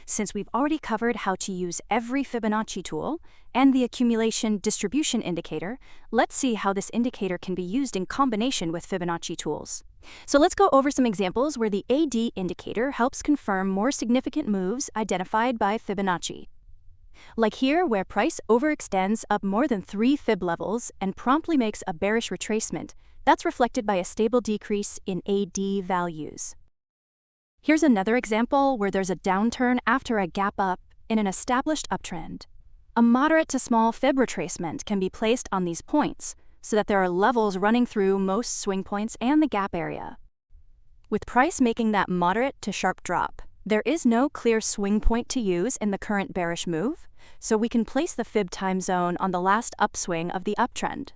Since we've already covered how to use every Fibonacci tool and the accumulation distribution indicator, let's see how this indicator can be used in combination with Fibonacci tools. So let's go over some examples where the AD indicator helps confirm more significant moves identified by Fibonacci. Like here, where price overextends up more than 3 Fib levels and promptly makes a bearish retracement. That's reflected by a stable decrease in AD values. Here's another example where there's a downturn after a gap up in an established uptrend. A moderate to small Fib retracement can be placed on these points so that there are levels running through most swing points and the gap area. With price making that moderate to sharp drop, there is no clear swing point to use in the current bearish move, so we can place the Fib time zone on the last upswing of the uptrend.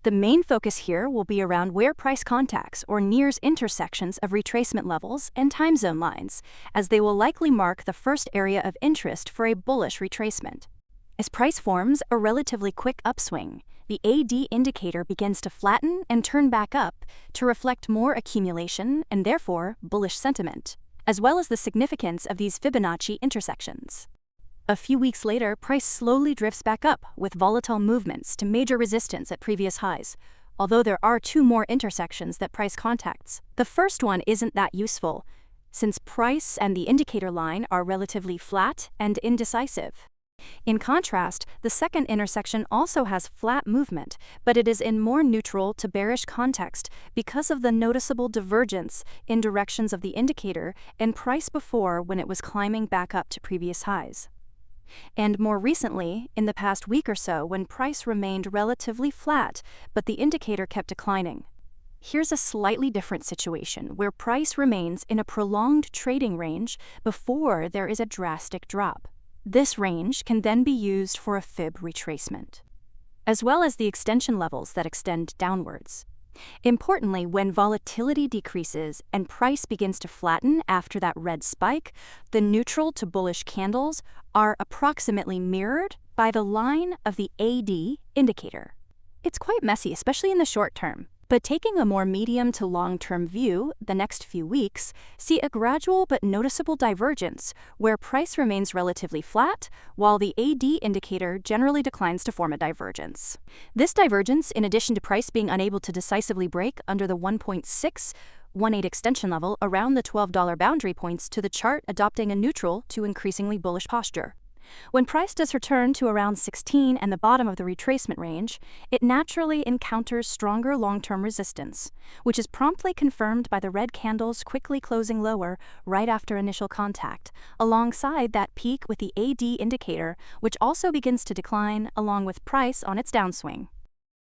The main focus here will be around where price contacts or nears intersections of retracement levels and time zone lines, as they will likely mark the first area of interest for a bullish retracement. As price forms a relatively quick upswing, the AD indicator begins to flatten and turn back up to reflect more accumulation and therefore bullish sentiment, as well as the significance of these Fibonacci intersections. A few weeks later, price slowly drifts back up with volatile movements to major resistance at previous highs, although there are 2 more intersections that price contacts. The first one isn't that useful, since price and the indicator line are relatively flat and indecisive. In contrast, the second intersection also has flat movement, but it is in more neutral to bearish context because of the noticeable divergence in directions of the indicator and price before when it was climbing back up to previous highs. And more recently, in the past week or so, when price remained relatively flat, but the indicator kept declining. Here's a slightly different situation where price remains in a prolonged trading range before there is a drastic drop. This range can then be used for a Fib retracement, as well as the extension levels that extend downwards. Importantly, when volatility decreases and price begins to flatten after that red spike, the neutral to bullish candles are approximately mirrored by the line of the AD indicator. It's quite messy, especially in the short term. But taking a more medium to long-term view, the next few weeks, see a gradual but noticeable divergence where price remains relatively flat, while the AD indicator generally declines to form a divergence. This divergence, in addition to price being unable to decisively break under the 1.618 extension level around the $12 boundary, points to the chart adopting a neutral to increasingly bullish posture. When price does return to around 16 and the bottom of the retracement range, it naturally encounters stronger long-term resistance, which is promptly confirmed by the red candles quickly closing lower right after initial contact, alongside that peak with the AD indicator, which also begins to decline along with price on its downswing.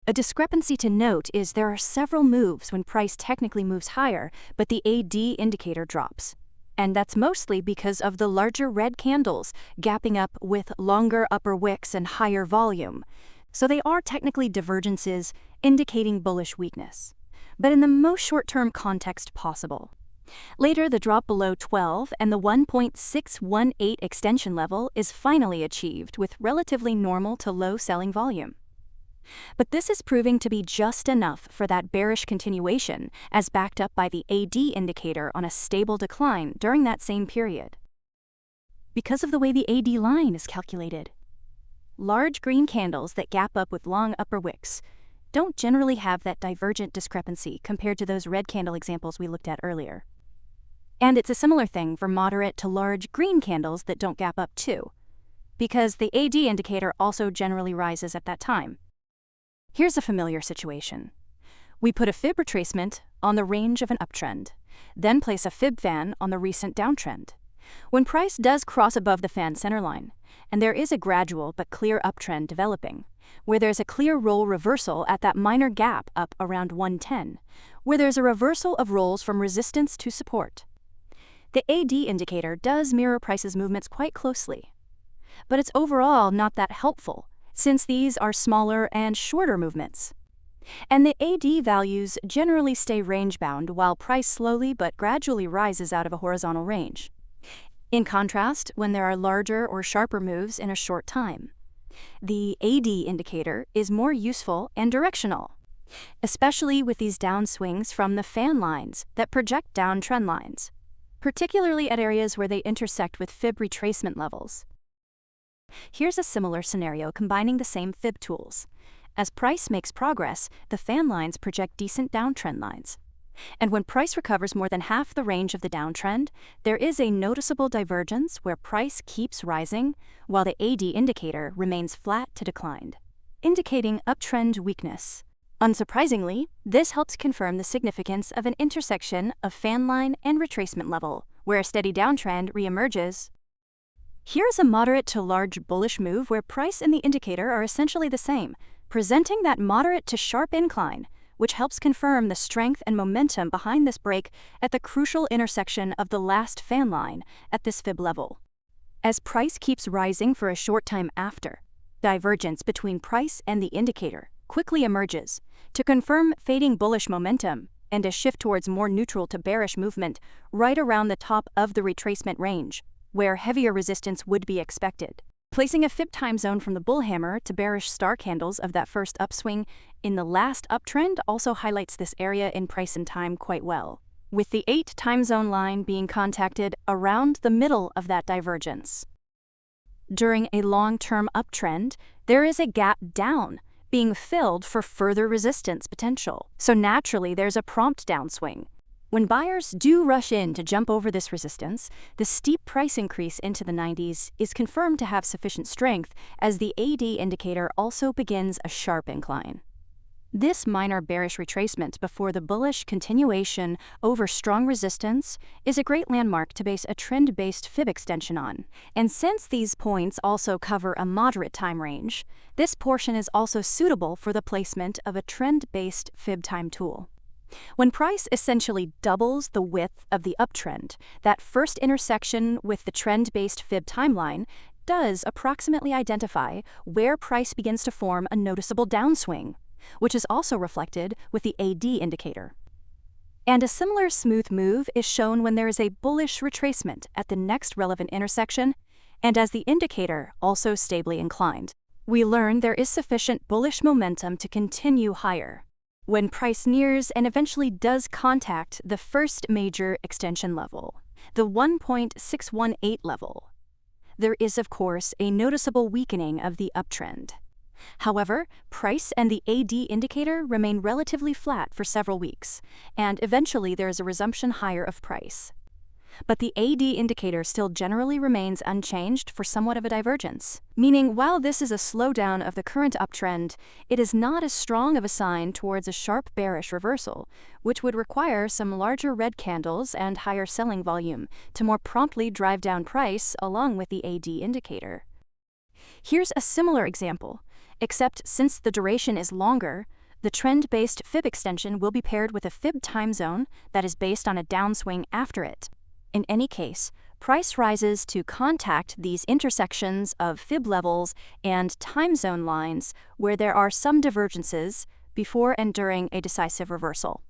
A discrepancy to note is there are several moves when price technically moves higher, but the AD indicator drops. And that's mostly because of the larger red candles gapping up with longer upper wicks and higher volume. So they are technically divergences indicating bullish weakness, but in the most short-term context possible. Later, the drop below 12 and the 1.618 extension level is finally achieved with relatively normal to low selling volume. But this is proving to be just enough for that bearish continuation, as backed up by the AD indicator on a stable decline during that same period. Because of the way the AD line is calculated, large green candles that gap up with long upper wicks don't generally have that divergent discrepancy compared to those red candle examples we looked at earlier. And it's a similar thing for moderate to large green candles that don't gap up too, because the AD indicator also generally rises at that time. Here's a familiar situation. We put a Fib retracement on the range of an uptrend, then place a Fib fan on the recent downtrend. When price does cross above the fan centerline, and there is a gradual but clear uptrend developing, where there's a clear roll reversal at that minor gap up around 110, where there's a reversal of rolls from resistance to support. The AD indicator does mirror price's movements quite closely, but it's overall not that helpful, since these are smaller and shorter movements. And the AD values generally stay range-bound while price slowly but gradually rises out of a horizontal range. In contrast, when there are larger or sharper moves in a short time, the AD indicator is more useful and directional, especially with these downswings from the fan lines that project down trend lines. particularly at areas where they intersect with Fib retracement levels. Here's a similar scenario combining the same Fib tools. As price makes progress, the fan lines project decent downtrend lines. And when price recovers more than half the range of the downtrend, there is a noticeable divergence where price keeps rising while the AD indicator remains flat to declined, indicating uptrend weakness. Unsurprisingly, this helps confirm the significance of an intersection of fan line and retracement level, where a steady downtrend reemerges. Here's a moderate to large bullish move where price and the indicator are essentially the same, presenting that moderate to sharp incline, which helps confirm the strength and momentum behind this break at the crucial intersection of the last fan line at this Fib level. As price keeps rising for a short time after, divergence between price and the indicator quickly emerges to confirm fading bullish momentum and a shift towards more neutral to bearish movement right around the top of the retracement range, where heavier resistance would be expected. Placing a Fib time zone from the bullhammer to bearish star candles of that first upswing in the last uptrend also highlights this area in price and time quite well, with the 8 time zone line being contacted around the middle of that divergence. During a long-term uptrend, there is a gap down being filled for further resistance potential, so naturally there's a prompt downswing. When buyers do rush in to jump over this resistance, the steep price increase into the 90s is confirmed to have sufficient strength as the AD indicator also begins a sharp incline. This minor bearish retracement before the bullish continuation over strong resistance is a great landmark to base a trend-based Fib extension on. And since these points also cover a moderate time range, this portion is also suitable for the placement of a trend-based Fib time tool. When price essentially doubles the width of the uptrend, that first intersection with the trend-based Fib timeline does approximately identify where price begins to form a noticeable downswing, which is also reflected with the AD indicator. And a similar smooth move is shown when there is a bullish retracement at the next relevant intersection, and as the indicator also stably inclined. We learn there is sufficient bullish momentum to continue higher when price nears and eventually does contact the first major extension level, the 1.618 level. There is, of course, a noticeable weakening of the uptrend. However, price and the AD indicator remain relatively flat for several weeks, and eventually there is a resumption higher of price. But the AD indicator still generally remains unchanged for somewhat of a divergence, meaning while this is a slowdown of the current uptrend, it is not as strong of a sign towards a sharp bearish reversal, which would require some larger red candles and higher selling volume to more promptly drive down price along with the AD indicator. Here's a similar example, except since the duration is longer, the trend-based Fib extension will be paired with a Fib time zone that is based on a downswing after it. In any case, price rises to contact these intersections of Fib levels and time zone lines where there are some divergences before and during a decisive reversal.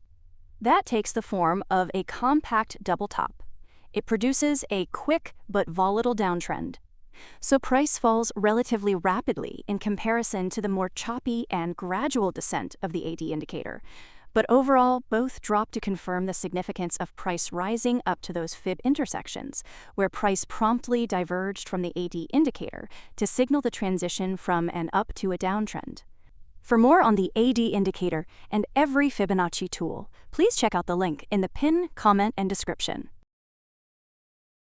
That takes the form of a compact double top. It produces a quick but volatile downtrend. So price falls relatively rapidly in comparison to the more choppy and gradual descent of the AD indicator. But overall, both drop to confirm the significance of price rising up to those Fib intersections, where price promptly diverged from the AD indicator to signal the transition from an up to a downtrend. For more on the AD indicator and every Fibonacci tool, please check out the link in the pin, comment, and description.